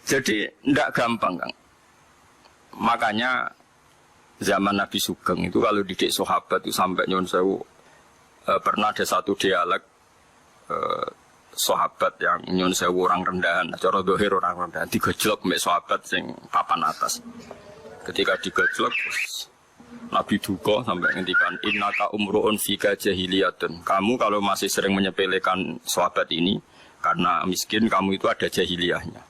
Jadi tidak gampang, Kang. Makanya zaman Nabi Sugeng itu kalau didik sahabat itu sampai nyuwun sewu, pernah ada satu dialek sahabat yang nyuwun sewu orang rendahan, cara dohir orang rendahan digojlok mbek sahabat sing papan atas. Ketika digojlok Nabi duka sampai ngendikan innaka umruun fika jahiliyatun. Kamu kalau masih sering menyepelekan sahabat ini karena miskin, kamu itu ada jahiliyahnya.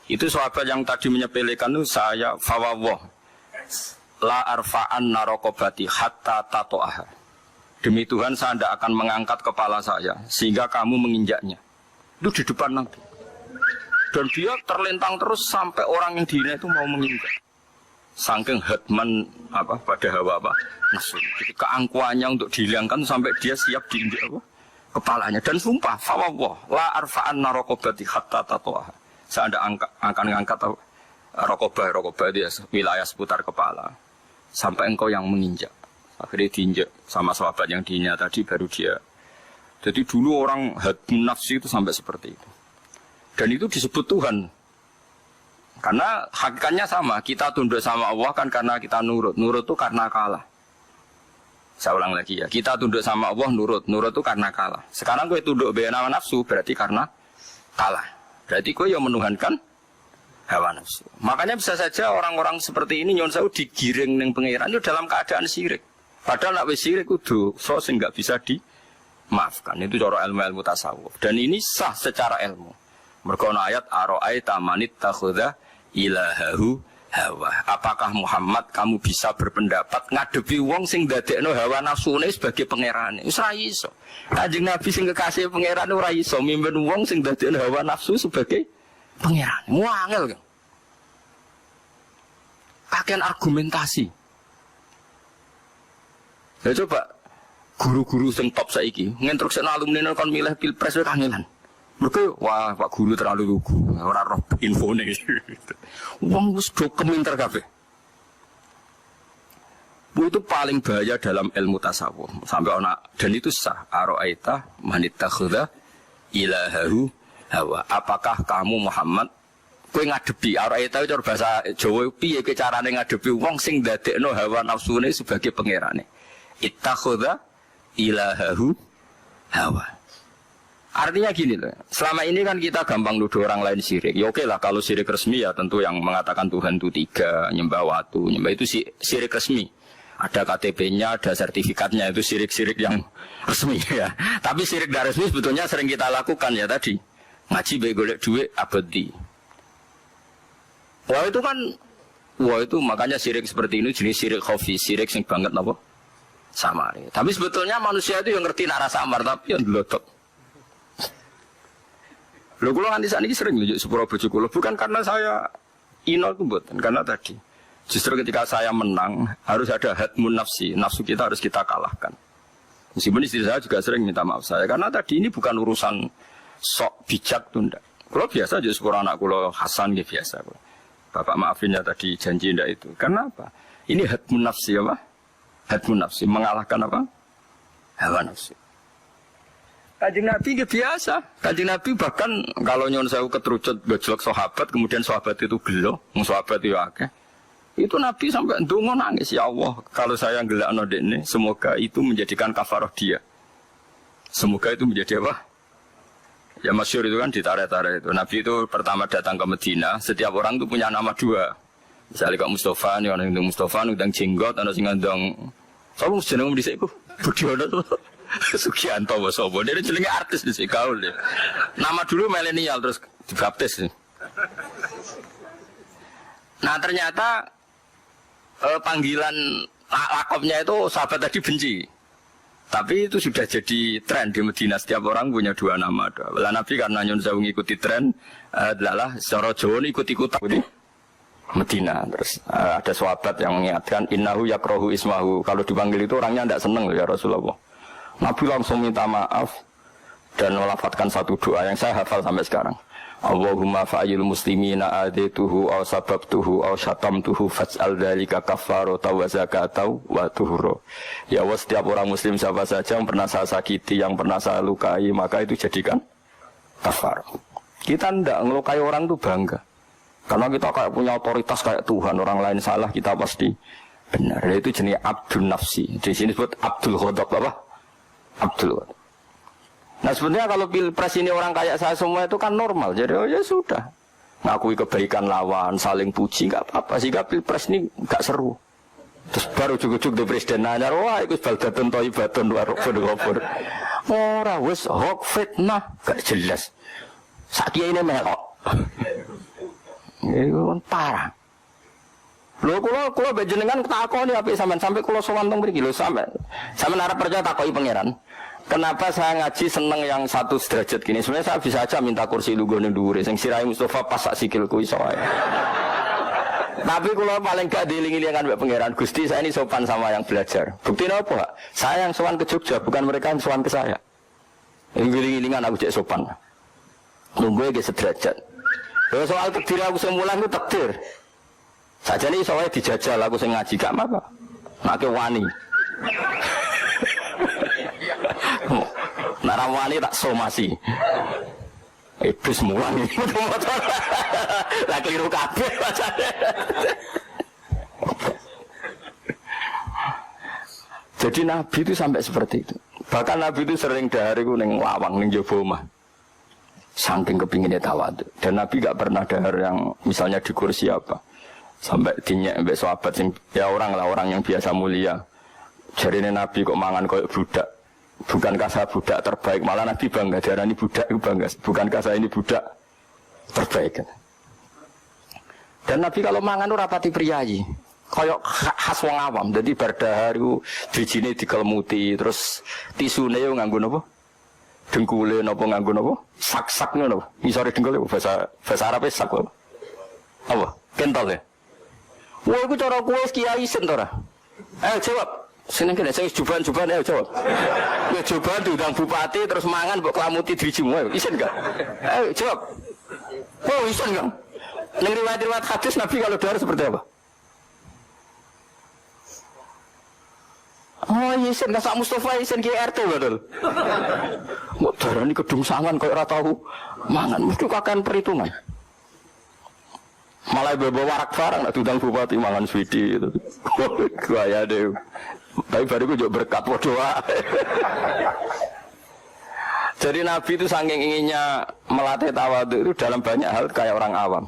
Itu sahabat yang tadi menyepelekan itu saya fawawah la arfa'an narokobati hatta tato'aha. Demi Tuhan saya tidak akan mengangkat kepala saya sehingga kamu menginjaknya. Itu di depan Nabi. Dan dia terlentang terus sampai orang yang dihina itu mau menginjak. Saking hatman pada hawa nafsu. Jadi keangkuhannya untuk dihilangkan sampai dia siap diinjak kepalanya. Dan sumpah fawawah la arfa'an narokobati hatta tato'aha. Saya tidak akan mengangkat rokobah dia wilayah seputar kepala sampai engkau yang menginjak. Akhirnya diinjak sama sahabat yang dihina tadi baru dia. Jadi dulu orang hatmun nafsi itu sampai seperti itu. Dan itu disebut Tuhan. Karena hakikatnya sama, kita tunduk sama Allah kan karena kita nurut. Nurut itu karena kalah. Saya ulang lagi ya, kita tunduk sama Allah nurut. Nurut itu karena kalah. Sekarang gue tunduk hawa nafsu berarti karena kalah. Berarti gue yang menuhankan hawa nafsu. Makanya bisa saja orang-orang seperti ini nyuwun sewu digiring ning pangeran itu dalam keadaan syirik. Padahal nak wis syirik kudu so sing enggak bisa dimaafkan. Itu cara ilmu-ilmu tasawuf. Dan ini sah secara ilmu. Mergo ana ayat ara'aita manit takhudha ilahahu hawa. Apakah Muhammad kamu bisa berpendapat ngadepi wong sing dadekno hawa nafsune sebagai pangerane? Wis ra iso. Kanjeng Nabi sing kekasih pangeran ora iso mimpin wong sing dadekno hawa nafsu sebagai pangerane. Muangel kan. Pakaian argumentasi. Ya coba guru-guru sing top saiki nginstrukseni alumni kon milih pilpres wis kangelan. Mereka, wah Pak Guru terlalu lugu, orang roh info nih. Uang wis do keminter kabeh. Bu itu paling bahaya dalam ilmu tasawuf. Sampai ona dan itu sah. Ara'aita manit takhudha ilahahu hawa. Apakah kamu Muhammad kowe ngadepi ara'aita itu bahasa Jawa piye ke carane ngadepi wong sing dadekno hawa nafsune sebagai pangerane. Ittakhudha ilahahu hawa. Artinya gini loh, selama ini kan kita gampang nuduh orang lain syirik. Ya oke lah, kalau syirik resmi ya tentu yang mengatakan Tuhan itu 3, nyembah watu, nyembah itu syirik resmi. Ada KTP-nya, ada sertifikatnya, itu syirik-syirik yang resmi ya. Tapi syirik tidak resmi sebetulnya sering kita lakukan ya tadi. Ngaji baik golek duit abadi. Wah itu makanya syirik seperti ini jenis syirik khafi, syirik sing banget apa? Samar. Tapi sebetulnya manusia itu yang ngerti nara samar tapi yang dilotok. Lho kula nganti sakniki sering nunjuk sepuro bojo kula bukan karena saya ino itu mboten karena tadi justru ketika saya menang harus ada hatmun nafsi, nafsu kita harus kita kalahkan. Meskipun istri saya juga sering minta maaf saya karena tadi ini bukan urusan sok bijak tunda. Kula biasa aja sepuro anak kula Hasan nggih biasa kula. Bapak maafinnya tadi janji ndak itu. Karena apa? Ini hatmun nafsi apa? Hatmun nafsi mengalahkan apa? Hawa nafsi. Kanjeng Nabi itu biasa. Kanjeng Nabi bahkan kalau nyuwun sewu keterucut gojlok sahabat, kemudian sahabat itu gelo, sahabat itu akeh. Itu Nabi sampai ndonga nangis, ya Allah, kalau saya gelakno dekne, semoga itu menjadikan kafarah dia. Semoga itu menjadi apa? Ya masyhur itu kan ditarik-tarik itu. Nabi itu pertama datang ke Medina, setiap orang itu punya nama 2. Misalnya kok Mustafa, nih orang itu Mustafa, ngundang jenggot, ana sing ngundang sapa jenenge dhisik iku? Budiono to. Sugianto Wosobo, dia jenenge artis di sini gaul dia. Nama dulu milenial terus dibaptis. Nah ternyata panggilan lakopnya itu sahabat tadi benci. Tapi itu sudah jadi tren di Medina, setiap orang punya 2 nama. Lah Nabi karena nyun sewu ngikuti tren adalah secara Jawa ikut-ikutan di Medina. Terus ada sahabat yang mengingatkan innahu yakrohu ismahu. Kalau dipanggil itu orangnya tidak senang ya Rasulullah. Nabi langsung minta maaf dan melafatkan satu doa yang saya hafal sampai sekarang. Allahumma fa'il muslimina adituhu aw sababtuhu aw syatamtuhu faj'al dzalika kaffaratan wa zakatan wa tuhura. Ya Allah, setiap orang muslim siapa saja yang pernah saya sakiti, yang pernah saya lukai, maka itu jadikan kafar. Kita tidak ngelukai orang itu bangga. Karena kita kayak punya otoritas kayak Tuhan, orang lain salah kita pasti benar. Itu jenis Abdul Nafsi. Di sini disebut Abdul Ghadab apa? Abdul Ghadab. Nah sebenarnya kalau pilpres ini orang kayak saya semua itu kan normal. Jadi oh ya sudah. Ngakui kebaikan lawan, saling puji nggak apa-apa. Sehingga pilpres ini nggak seru. Terus baru cukup-cukup di presiden nanya, wah itu baldatun toibatun warokfur. Ora wis hoax fitnah gak jelas. Sakia ini melok. Itu kan parah. Lho kula bejenengan takoni apik sampai kula sowan teng mriki lho sampean arep percaya takoki pangeran. Kenapa saya ngaji seneng yang 1 derajat gini? Sebenarnya saya bisa aja minta kursi lugu ning dhuwure sing sirahe Mustafa pas sak sikilku iso wae. Tapi kula paling gak diiling-ilingan mbek pangeran. Gusti saya ini sopan sama yang belajar. Buktinya apa? Saya yang sowan ke Jogja, bukan mereka yang sowan ke saya. Iling-ilingan aku cek sopan. Nunggu ge sederajat. Lho soal takdir aku semulan itu takdir. Sajane iso wae dijajal aku sing ngaji gak apa-apa. Nek wani. Nek wani tak somasi. Iblis mulang ini motor. Lah keliru kabeh bacane. Jadi Nabi itu sampai seperti itu. Bahkan Nabi itu sering dahar iku ning lawang ning jaba omah. Saking kepinginnya tawadhu. Dan Nabi gak pernah dahar yang misalnya di kursi apa. Sampai dinyak mbek sahabat sing ya orang yang biasa mulia. Jarine Nabi kok mangan koyo budak. Bukankah saya budak terbaik? Malah Nabi bangga darani budak itu bangga. Bukankah saya ini budak terbaik? Dan Nabi kalau mangan itu rapati priayi. Kayak khas wong awam. Jadi berdahar itu dijine dikelmuti. Terus tisune yo nganggo napa? Dengkule napa nganggo napa? Sak-sak ngono. Ngisore dengkule bahasa Arabe sak apa? Apa? Kental ya? Wah iku cara kowe kiai sen to ora? Ayo jawab. Seneng kene sing juban-juban ayo jawab. Kowe juban diundang bupati terus mangan mbok klamuti drijimu ayo isen gak? Ayo jawab. Oh isen gak? Ning riwayat-riwayat hadis Nabi kalau dahar seperti apa? Oh isen gak sak Mustafa isen ki RT betul. Mbok darani kedung sangan koyo ora tau mangan mesti kakean perhitungan. Malah bawa warak barang nak diundang bupati mangan swidi itu. Gaya deh. Tapi baru juga berkat doa. Jadi Nabi itu saking inginnya melatih tawadhu itu dalam banyak hal kayak orang awam.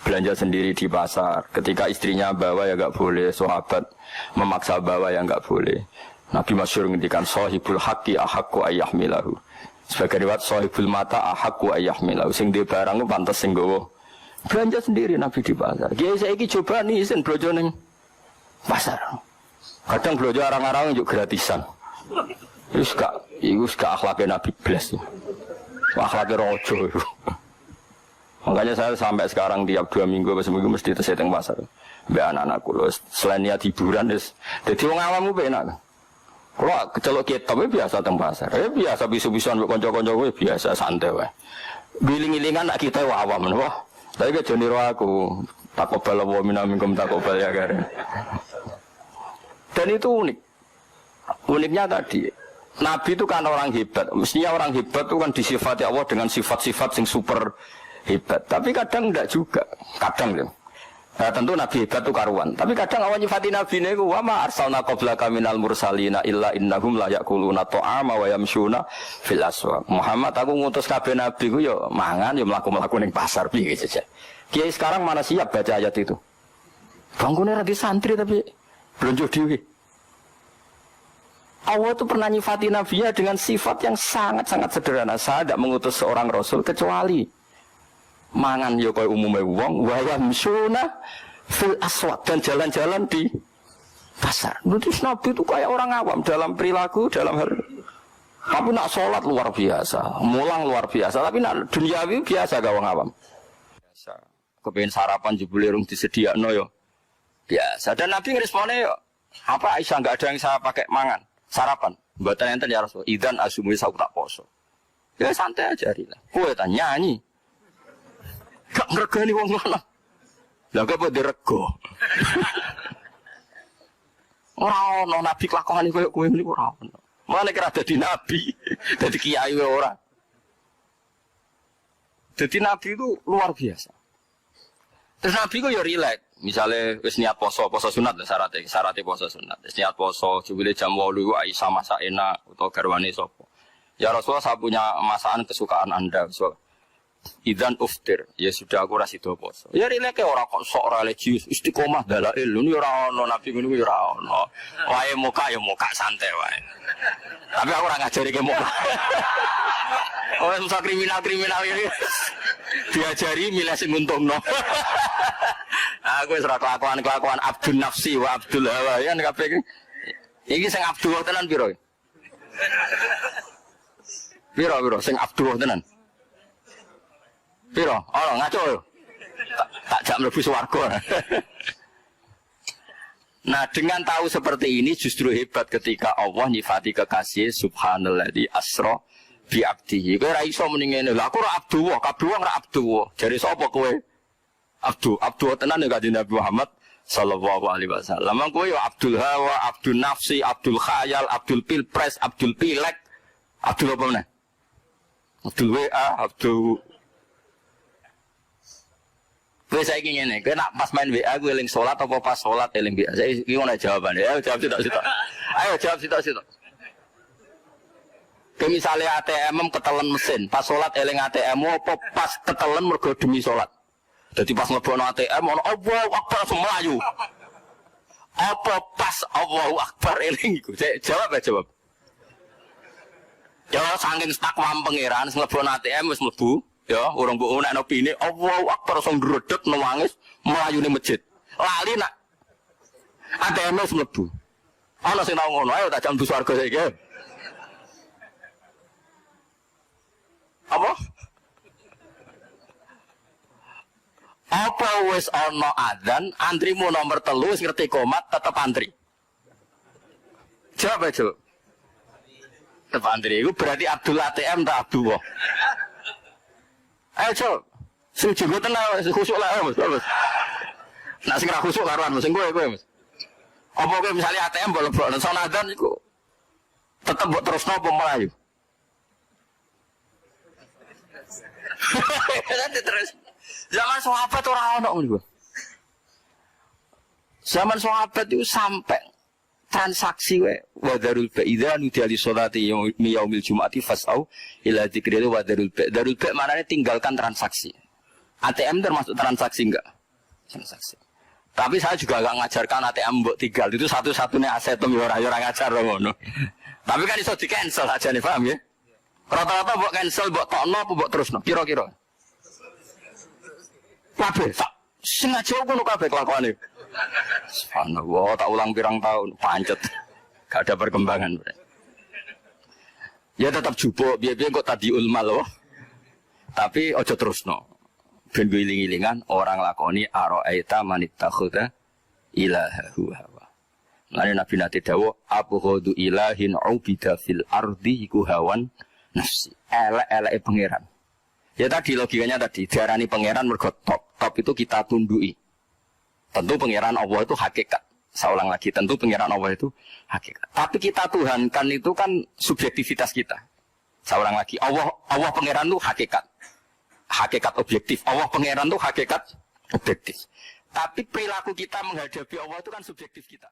Belanja sendiri di pasar. Ketika istrinya bawa ya enggak boleh. Sahabat memaksa bawa ya enggak boleh. Nabi masyhur ngendikan sahibul haqqi ahaqqu ayyahmilahu. Sebagai riwayat sahibul mata ahaqqu ayyahmilahu. Sing di barang itu pantas sing gowo. Belanja sendiri Nabi di pasar. Kiai saiki coba nih isen blojo ning pasar. Kadang blojo arang-arang juga gratisan. Iku gak akhlaknya Nabi blas. Akhlaknya rojo itu. Makanya saya sampai sekarang tiap 2 minggu atau seminggu mesti terseteng pasar. Mbak anak-anakku loh, selain niat hiburan jadi wong awam ku enak. Kalau kecelok kitab biasa teng pasar. Biasa bisu-bisuan mbek kanca-kanca biasa santai wae. Giling-gilingan nak kita awam wah. Tapi ke joniro aku takobal wa minkum takobal ya kan. Dan itu unik. Uniknya tadi Nabi itu kan orang hebat. Mestinya orang hebat itu kan disifati Allah dengan sifat-sifat yang super hebat. Tapi kadang enggak juga. Kadang ya. Nah, tentu Nabi hebat itu karuan. Tapi kadang awal nyifati Nabi ini wa ma arsalna qablaka minal mursalina illa innahum la yaquluna ta'ama wa yamshuna fil aswaq. Muhammad aku ngutus kabeh nabi ku yo mangan yo mlaku-mlaku ning pasar piye saja. Kiai sekarang mana siap baca ayat itu? Bangkune ra di santri tapi blonjo dhewe. Allah itu pernah nyifati nabinya dengan sifat yang sangat-sangat sederhana. Saya tidak mengutus seorang rasul kecuali mangan yo koyo umume wong wa yamsuna fil aswaq dan jalan-jalan di pasar. Nulis Nabi itu kayak orang awam dalam perilaku, dalam hal. Tapi nak sholat luar biasa, mulang luar biasa. Tapi nak duniawi biasa gak orang awam. Biasa. Kepengen sarapan jebule rung disediakno yo. Biasa. Dan Nabi ngeresponnya yo, apa Aisyah enggak ada yang saya pakai mangan sarapan. Mboten enten ya Rasul. Idzan asumi sauk tak poso. Ya santai aja rila. Kowe ta nyanyi. Gak ngregani wong lanang. Lah kok dirego. Ora ono nabi kelakone koyo kowe niku ora ono. Mane kira dadi nabi, dadi kiai ora. Jadi nabi itu luar biasa. Terus Nabi ku ya rileks. Misalnya wis niat poso sunat lah syaratnya poso sunat. Wis niat poso jebule jam 8 Aisyah masak enak utawa garwane sapa. Ya Rasulullah, saya punya masakan kesukaan Anda. So, idzan uftir. Ya sudah aku ra sida poso. Ya rileks ora kok sok religius, istiqomah dalail. Ini ora ono Nabi ngono ya ora ono. Wae muka ya muka santai wae. Tapi aku ora ngajari ke muka. Oh, susah kriminal ini. Diajari milih sing nguntungno. Aku wis ora kelakuan Abdul Nafsi wa Abdul Hawa ya kabeh iki sing Abdul tenan piro? Piro sing Abdul tenan. Piro? Oh, ngaco yo. Tak jak mlebu swarga. Nah, dengan tahu seperti ini justru hebat ketika Allah nyifati kekasih subhanalladzi asra bi abdihi. Kowe ora iso muni ngene. Lah aku ora abdu, kabeh wong ora abdu. Jare sapa kowe? Abdu tenan ya Kanjeng Nabi Muhammad sallallahu alaihi wasallam. Kowe yo Abdul Hawa, Abdul Nafsi, Abdul Khayal, Abdul Pilpres, Abdul Pilek. Abdul apa meneh? Abdul WA, Abdul Wes saiki ngene, kowe nak pas main WA gue eling salat apa pas salat eling WA? Saiki iki ngono jawaban. Ya jawab sitok. Ayo jawab sitok. Ke misalnya ATM ketelen mesin, pas salat eling ATM apa pas ketelen mergo demi salat. Dadi pas mlebokno ATM ono Allahu Akbar langsung melayu. Apa pas Allahu Akbar eling iku? Jawab. Ya saking takwa pangeran mlebokno ATM wis mlebu. Ya, orang mbok nekno pine Allahu Akbar langsung ndredeg nangis mlayune masjid. Lali nak ATM wis mlebu. Ana sing tau ngono, ayo tak jam mlebu swarga saiki. Apa wis ana adzan, antrimu nomor 3 wis ngerti komat tetep antri. Jawab aja. Tetep antri iku berarti Abdul ATM tak Abdul. Ayo cok, sing juga tenang, khusuk lah mas. Nak sing ra khusuk karuan, sing gue mas. Apa gue misalnya ATM bolak-balik, sonadan itu tetap buat terus nopo melayu. Terus zaman sahabat orang ono gue. Zaman sahabat itu sampai transaksi wadarul ba'idha nudiali sholati yaumil jum'ati fas'au ila dzikrillah wadarul ba'. Darul ba' maknanya tinggalkan transaksi. ATM termasuk transaksi enggak? Transaksi. Tapi saya juga enggak ngajarkan ATM mbok tinggal. Itu satu-satunya aset ora ngajar ngono. Tapi kan iso di-cancel aja nih, paham ya? Rata-rata mbok cancel, mbok tokno apa mbok terusno? Kira-kira. Kabeh tak sengaja ngono kabeh kelakuane. Subhanallah, tak ulang pirang tahun, pancet. Gak ada perkembangan. Ya tetap jupuk, biar-biar kok tadi ulmal loh. Tapi ojo terus no. Ben giling-gilingan orang lakoni aro'aita manittakhudha ilahahu hawa. Lalu Nabi Nati dawo abghadu ilahin ubida fil ardi iku hawan nafsi. Elek-eleke pangeran. Ya tadi logikanya tadi diarani pangeran mergo top itu kita tundui. Tentu pangeran Allah itu hakikat. Saya ulang lagi, tentu pangeran Allah itu hakikat. Tapi kita tuhankan itu kan subjektivitas kita. Saya ulang lagi, Allah pangeran itu hakikat. Hakikat objektif. Allah pangeran itu hakikat objektif. Tapi perilaku kita menghadapi Allah itu kan subjektif kita.